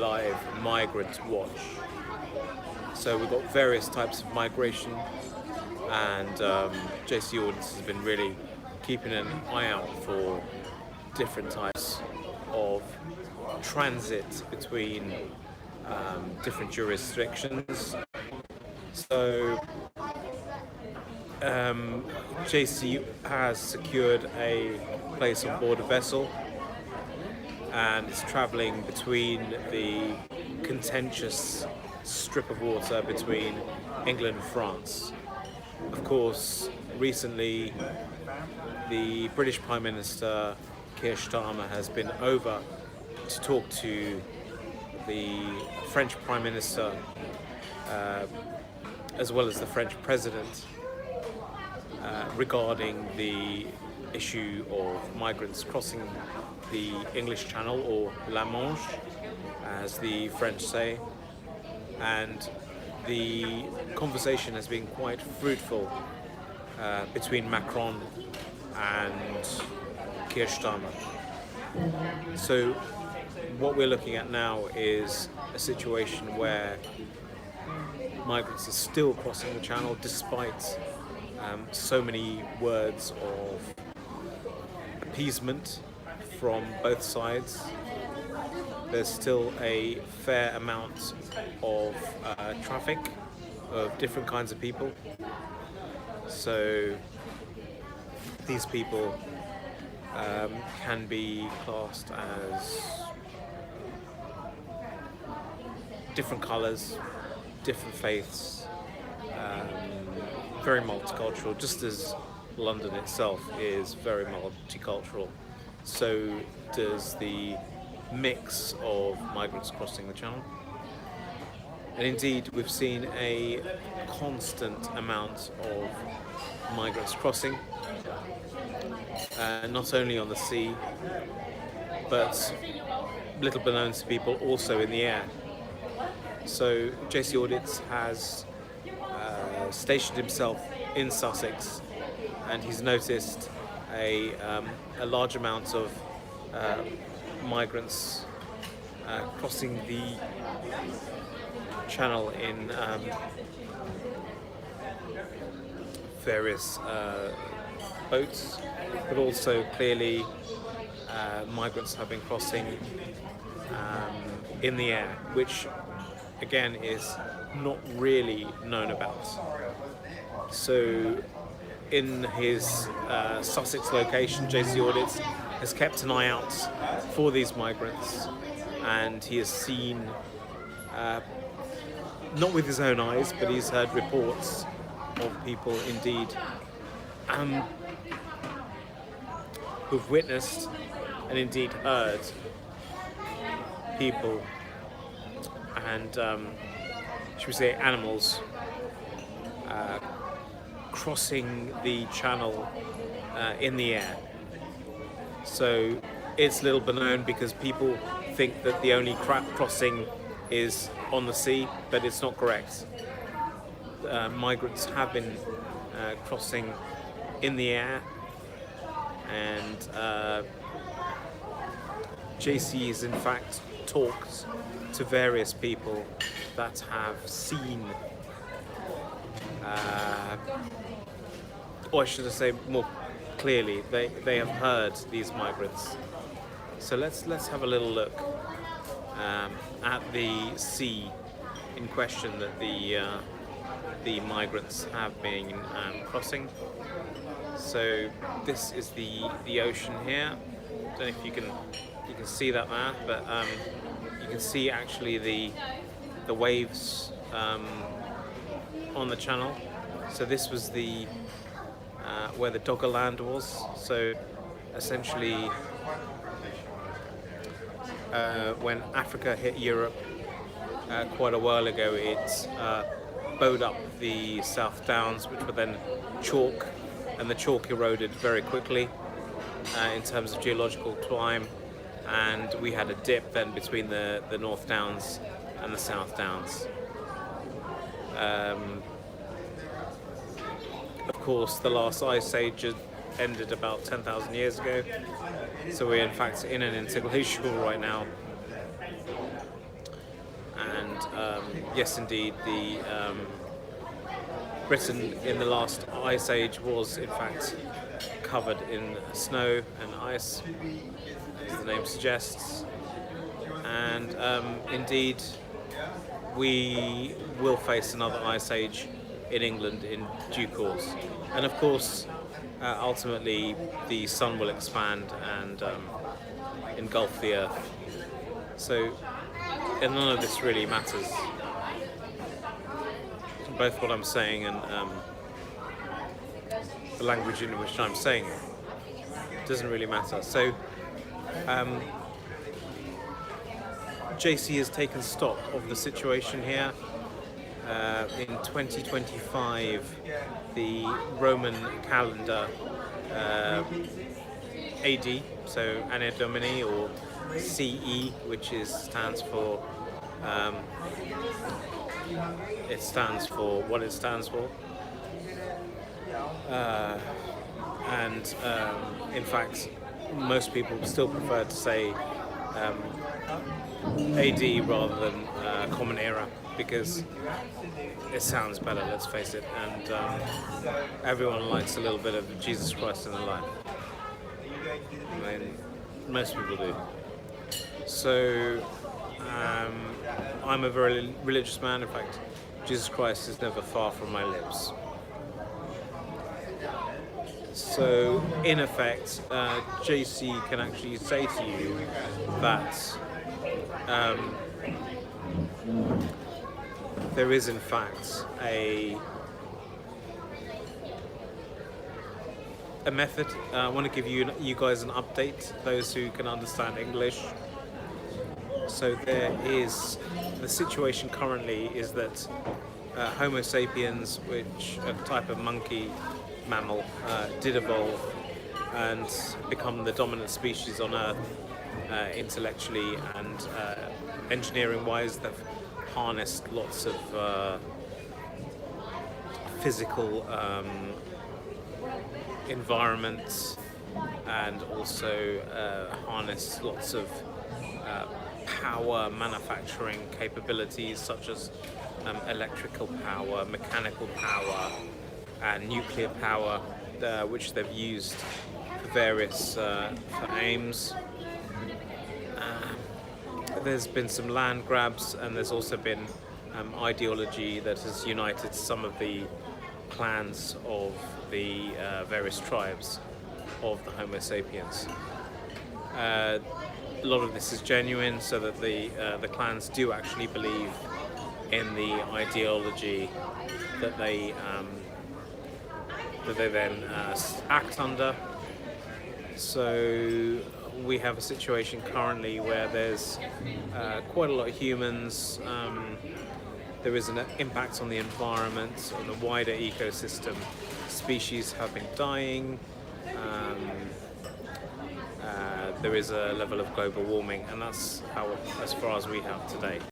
live migrant watch. So we've got various types of migration, and JC Audits has been really keeping an eye out for different types of transit between different jurisdictions. So JC has secured a place on board a vessel, and it's traveling between the contentious strip of water between England and France. Of course, recently the British Prime Minister Keir Starmer has been over to talk to the French Prime Minister as well as the French President regarding the issue of migrants crossing the English Channel, or La Manche, as the French say. And the conversation has been quite fruitful between Macron and Keir Starmer. So what we're looking at now is a situation where migrants are still crossing the channel despite so many words of appeasement from both sides. There's still a fair amount of traffic of different kinds of people. So these people can be classed as different colours, different faiths, very multicultural, just as London itself is very multicultural. So does the mix of migrants crossing the channel. And indeed, we've seen a constant amount of migrants crossing, not only on the sea, but little known to people also in the air. So JC Audits has stationed himself in Sussex, and he's noticed a large amount of migrants crossing the channel in various boats, but also clearly migrants have been crossing in the air, which again is not really known about. So in his Sussex location, JC Audits has kept an eye out for these migrants, and he has seen, not with his own eyes, but he's heard reports of people indeed who've witnessed and indeed heard people and should we say animals crossing the channel in the air. So it's little known because people think that the only crossing is on the sea, but it's not correct. Migrants have been crossing in the air, and JC has in fact talked to various people that have seen, or should I say more clearly, they have heard these migrants. So let's have a little look at the sea in question that the migrants have been crossing. So this is the ocean here. I don't know if you can see that there, but you can see actually the waves on the channel. So this was the where the Doggerland was. So essentially, when Africa hit Europe quite a while ago, it bowed up the South Downs, which were then chalk, and the chalk eroded very quickly in terms of geological climb, and we had a dip then between the North Downs and the South Downs. Of course, the last ice age ended about 10,000 years ago, so we're in fact in an interglacial right now. And yes, indeed, the Britain in the last ice age was in fact covered in snow and ice, as the name suggests. And indeed, we will face another ice age in England in due course. And of course, ultimately, the sun will expand and engulf the earth. So, and none of this really matters. Both what I'm saying and the language in which I'm saying it doesn't really matter. So, JC has taken stock of the situation here. In 2025, the Roman calendar AD, so Anno Domini, or CE, which stands for what it stands for, and in fact, most people still prefer to say AD rather than Common Era, because it sounds better, let's face it, and everyone likes a little bit of Jesus Christ in their life. I mean, most people do. So I'm a very religious man. In fact, Jesus Christ is never far from my lips. So in effect, JC can actually say to you that there is in fact a method. I want to give you guys an update, those who can understand English. So the situation currently is that Homo sapiens, which a type of monkey mammal, did evolve and become the dominant species on Earth, intellectually and engineering-wise. They've harnessed lots of physical environments, and also harnessed lots of power manufacturing capabilities, such as electrical power, mechanical power, and nuclear power, which they've used for various for aims. There's been some land grabs, and there's also been ideology that has united some of the clans of the various tribes of the Homo sapiens. A lot of this is genuine, so that the clans do actually believe in the ideology that they then act under. So we have a situation currently where there's quite a lot of humans. There is an impact on the environment, on the wider ecosystem. Species have been dying. There is a level of global warming, and that's as far as we have today.